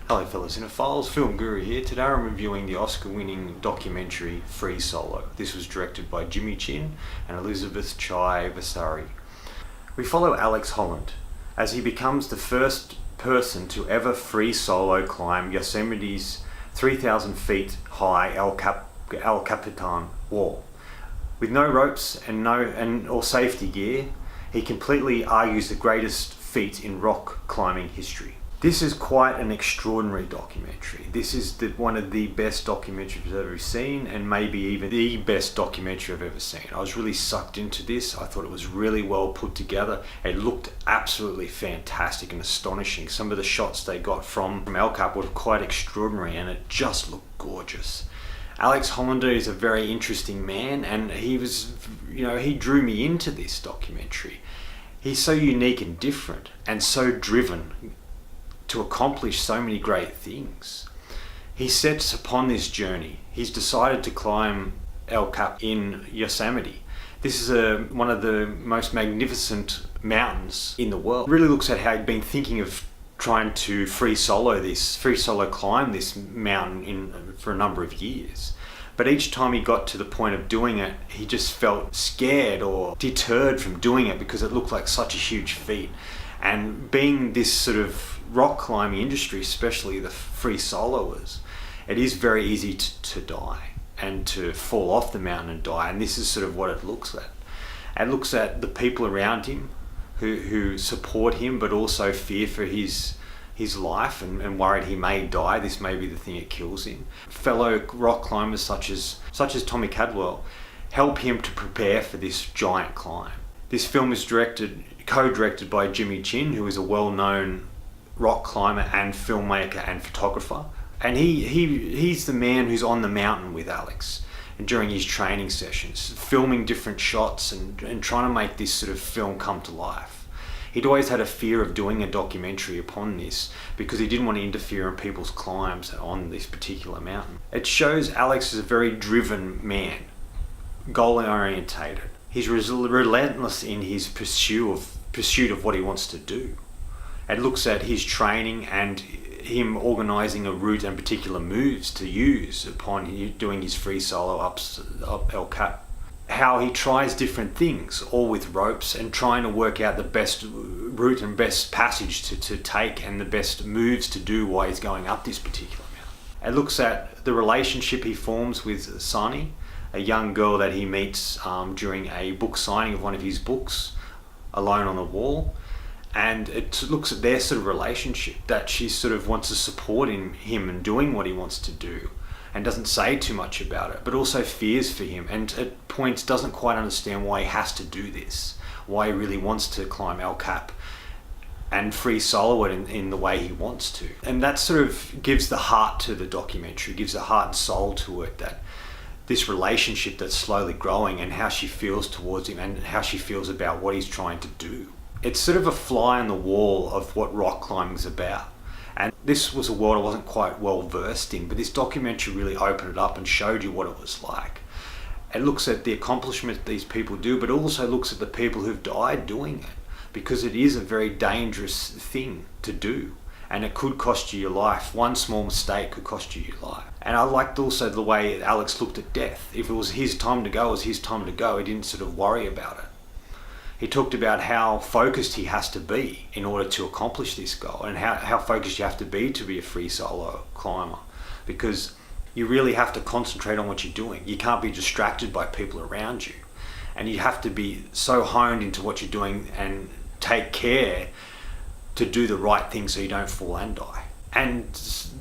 Hello fellas cinephiles, Film Guru here. Today I'm reviewing the Oscar-winning documentary Free Solo. This was directed by Jimmy Chin and Elizabeth Chai Vasari. We follow Alex Honnold as he becomes the first person to ever free solo climb Yosemite's 3,000 feet high El Capitan wall. With no ropes or safety gear, he completely argues the greatest feat in rock climbing history. This is quite an extraordinary documentary. This is one of the best documentaries I've ever seen, and maybe even the best documentary I've ever seen. I was really sucked into this. I thought it was really well put together. It looked absolutely fantastic and astonishing. Some of the shots they got from El Cap were quite extraordinary, and it just looked gorgeous. Alex Honnold is a very interesting man, and he drew me into this documentary. He's so unique and different, and so driven to accomplish so many great things. He sets upon this journey. He's decided to climb El Cap in Yosemite. This is one of the most magnificent mountains in the world. It really looks at how he'd been thinking of trying to free solo climb this mountain for a number of years. But each time he got to the point of doing it, he just felt scared or deterred from doing it because it looked like such a huge feat. And being this sort of rock climbing industry, especially the free soloers, it is very easy to die and to fall off the mountain and die. And this is sort of what it looks at. It looks at the people around him who support him, but also fear for his life and worried he may die. This may be the thing that kills him. Fellow rock climbers such as Tommy Cadwell help him to prepare for this giant climb. This film is co-directed by Jimmy Chin, who is a well-known rock climber and filmmaker and photographer. And he's the man who's on the mountain with Alex and during his training sessions, filming different shots and trying to make this sort of film come to life. He'd always had a fear of doing a documentary upon this because he didn't want to interfere in people's climbs on this particular mountain. It shows Alex as a very driven man, goal-orientated. He's relentless in his pursuit of what he wants to do. It looks at his training and him organising a route and particular moves to use upon doing his free solo up El Cap. How he tries different things, all with ropes, and trying to work out the best route and best passage to take and the best moves to do while he's going up this particular mountain. It looks at the relationship he forms with Sani, a young girl that he meets during a book signing of one of his books, Alone on the Wall. And it looks at their sort of relationship, that she sort of wants to support him and doing what he wants to do and doesn't say too much about it, but also fears for him and at points doesn't quite understand why he has to do this, why he really wants to climb El Cap and free solo it in the way he wants to. And that sort of gives the heart to the documentary, gives the heart and soul to it, that this relationship that's slowly growing and how she feels towards him and how she feels about what he's trying to do. It's sort of a fly on the wall of what rock climbing is about. And this was a world I wasn't quite well versed in, but this documentary really opened it up and showed you what it was like. It looks at the accomplishments these people do, but also looks at the people who've died doing it, because it is a very dangerous thing to do. And it could cost you your life. One small mistake could cost you your life. And I liked also the way Alex looked at death. If it was his time to go, it was his time to go. He didn't sort of worry about it. He talked about how focused he has to be in order to accomplish this goal, and how focused you have to be a free solo climber, because you really have to concentrate on what you're doing. You can't be distracted by people around you, and you have to be so honed into what you're doing and take care to do the right thing so you don't fall and die. And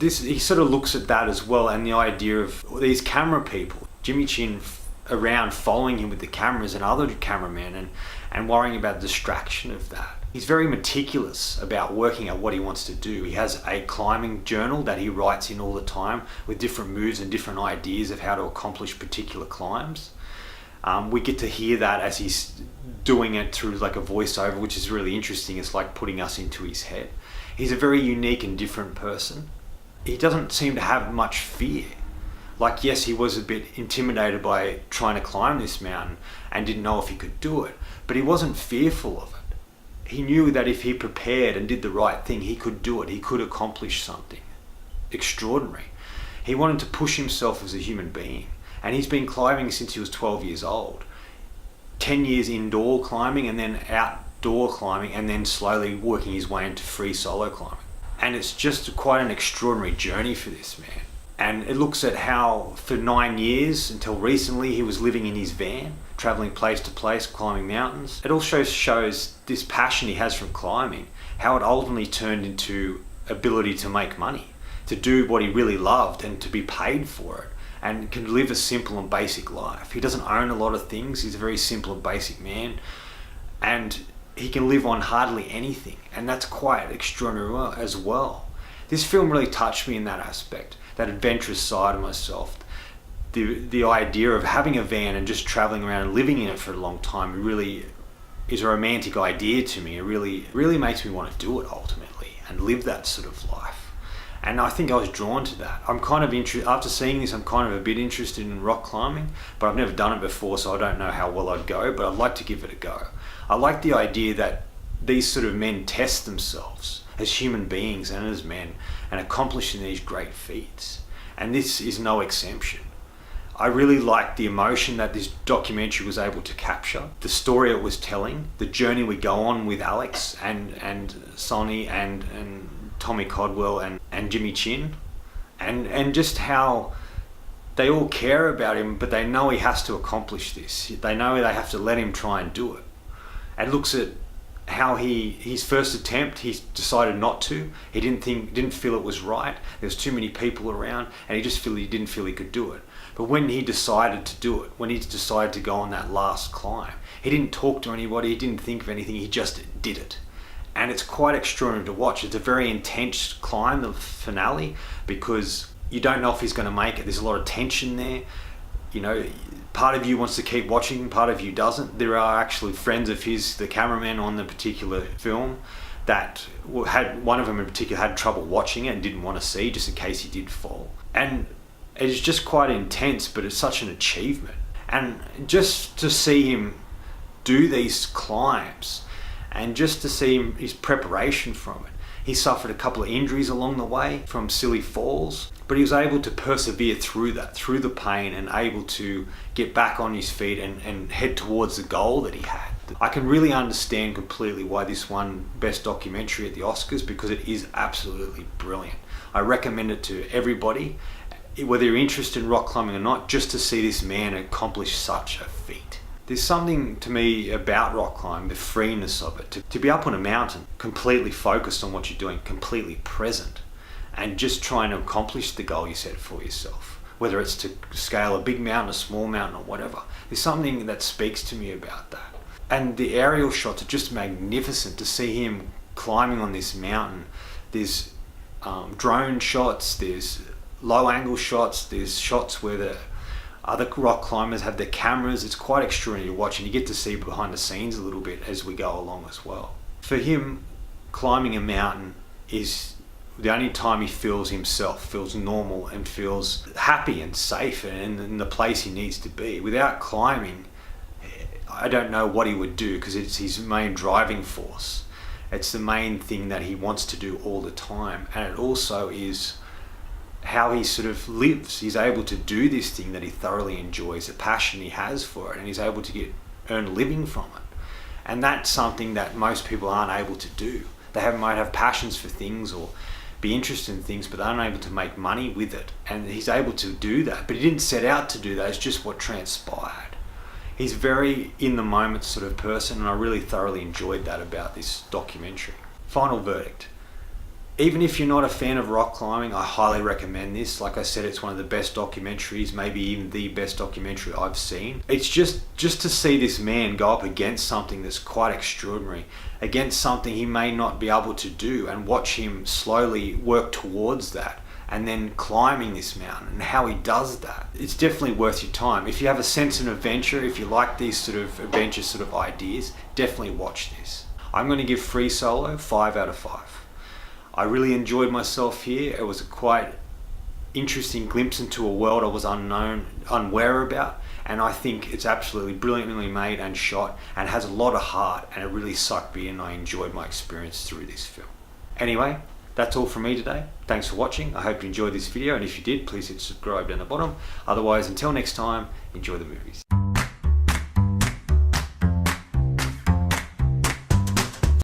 he sort of looks at that as well, and the idea of these camera people, Jimmy Chin around following him with the cameras and other cameramen and worrying about the distraction of that. He's very meticulous about working out what he wants to do. He has a climbing journal that he writes in all the time with different moves and different ideas of how to accomplish particular climbs. We get to hear that as he's doing it through like a voiceover, which is really interesting. It's like putting us into his head. He's a very unique and different person. He doesn't seem to have much fear. Like, yes, he was a bit intimidated by trying to climb this mountain and didn't know if he could do it, but he wasn't fearful of it. He knew that if he prepared and did the right thing, he could do it. He could accomplish something. extraordinary. He wanted to push himself as a human being, and he's been climbing since he was 12 years old. 10 years indoor climbing, and then outdoor climbing, and then slowly working his way into free solo climbing. And it's just quite an extraordinary journey for this man. And it looks at how for 9 years, until recently, he was living in his van, traveling place to place, climbing mountains. It also shows this passion he has from climbing, how it ultimately turned into ability to make money, to do what he really loved and to be paid for it, and can live a simple and basic life. He doesn't own a lot of things. He's a very simple and basic man, and he can live on hardly anything, and that's quite extraordinary as well. This film really touched me in that aspect, that adventurous side of myself. The idea of having a van and just traveling around and living in it for a long time really is a romantic idea to me. It really makes me want to do it ultimately and live that sort of life. And I think I was drawn to that. I'm kind of after seeing this, I'm kind of a bit interested in rock climbing, but I've never done it before, so I don't know how well I'd go, but I'd like to give it a go. I like the idea that these sort of men test themselves as human beings and as men and accomplishing these great feats. And this is no exception. I really liked the emotion that this documentary was able to capture, the story it was telling, the journey we go on with Alex and Sonny and Tommy Codwell and Jimmy Chin, and just how they all care about him, but they know he has to accomplish this. They know they have to let him try and do it. And looks at how his first attempt, he decided not to. He didn't feel it was right. There was too many people around, and he didn't feel he could do it. But when he decided to do it, when he decided to go on that last climb, he didn't talk to anybody, he didn't think of anything, he just did it. And it's quite extraordinary to watch. It's a very intense climb, the finale, because you don't know if he's going to make it. There's a lot of tension there. You know, part of you wants to keep watching, part of you doesn't. There are actually friends of his, the cameraman on the particular film, that had, one of them in particular had trouble watching it and didn't want to see, just in case he did fall. And it's just quite intense, but it's such an achievement. And just to see him do these climbs, and just to see his preparation from it. He suffered a couple of injuries along the way from silly falls, but he was able to persevere through that, through the pain, and able to get back on his feet and head towards the goal that he had. I can really understand completely why this won Best Documentary at the Oscars, because it is absolutely brilliant. I recommend it to everybody, whether you're interested in rock climbing or not, just to see this man accomplish such a feat. There's something to me about rock climbing, the freeness of it, to be up on a mountain, completely focused on what you're doing, completely present, and just trying to accomplish the goal you set for yourself, whether it's to scale a big mountain, a small mountain, or whatever. There's something that speaks to me about that. And the aerial shots are just magnificent to see him climbing on this mountain. There's drone shots, there's low angle shots, there's shots where the other rock climbers have their cameras. It's quite extraordinary to watch, and you get to see behind the scenes a little bit as we go along as well. For him, climbing a mountain is the only time he feels himself, feels normal and feels happy and safe and in the place he needs to be. Without climbing, I don't know what he would do, because it's his main driving force. It's the main thing that he wants to do all the time, and it also is how he sort of lives. He's able to do this thing that he thoroughly enjoys, a passion he has for it, and he's able to earn a living from it. And that's something that most people aren't able to do. They might have passions for things or be interested in things, but they're unable to make money with it. And he's able to do that, but he didn't set out to do that. It's just what transpired. He's very in the moment sort of person, and I really thoroughly enjoyed that about this documentary. Final verdict. Even if you're not a fan of rock climbing, I highly recommend this. Like I said, it's one of the best documentaries, maybe even the best documentary I've seen. It's just to see this man go up against something that's quite extraordinary, against something he may not be able to do, and watch him slowly work towards that, and then climbing this mountain and how he does that. It's definitely worth your time. If you have a sense of adventure, if you like these sort of adventure sort of ideas, definitely watch this. I'm going to give Free Solo 5 out of 5. I really enjoyed myself here. It was a quite interesting glimpse into a world I was unaware about, and I think it's absolutely brilliantly made and shot, and has a lot of heart, and it really sucked me in. I enjoyed my experience through this film. Anyway, That's all from me today. Thanks for watching. I hope you enjoyed this video, and if you did, please hit subscribe down the bottom. Otherwise, until next time, enjoy the movies.